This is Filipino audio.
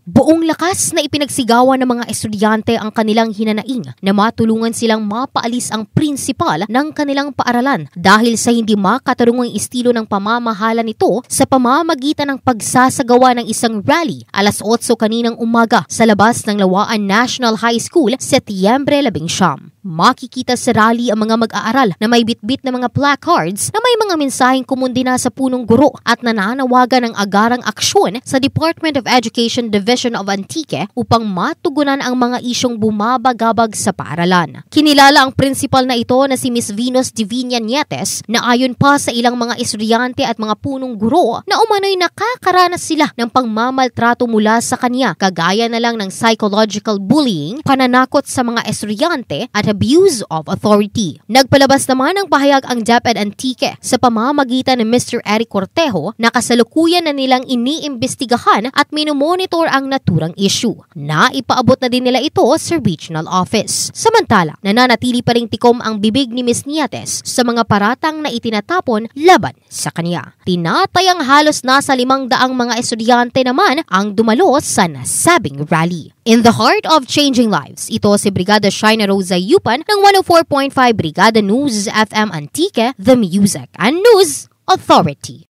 Buong lakas na ipinagsigawan ng mga estudyante ang kanilang hinanaing na matulungan silang mapaalis ang prinsipal ng kanilang paaralan dahil sa hindi makatarungang estilo ng pamamahala nito sa pamamagitan ng pagsasagawa ng isang rally alas 8 kaninang umaga sa labas ng Lawaan National High School, Setyembre 19. Makikita sa rally ang mga mag-aaral na may bitbit na mga placards na may mga mensaheng kumundina sa punong guro at nananawagan ng agarang aksyon sa Department of Education Division of Antique upang matugunan ang mga isyong bumabagabag sa paaralan. Kinilala ang principal na ito na si Miss Venus Divina Nietes na ayon pa sa ilang mga estudyante at mga punong guro na umano'y nakakaranas sila ng pangmamaltrato mula sa kanya kagaya na lang ng psychological bullying, pananakot sa mga estudyante at abuse of authority. Nagpalabas naman ng pahayag ang DepEd Antique sa pamamagitan ni Mr. Eric Cortejo na kasalukuyan na nilang iniimbestigahan at minomonitor ang naturang issue. Naipaabot na din nila ito sa regional office. Samantala, nananatili pa ring tikom ang bibig ni Ms. Nietes sa mga paratang na itinatapon laban sa kanya. Tinatayang halos nasa 500 mga estudyante naman ang dumalo sa nasabing rally. In the heart of changing lives, ito si Brigada Shaina Rosa Yupan ng 104.5 Brigada News FM Antique, The Music and News Authority.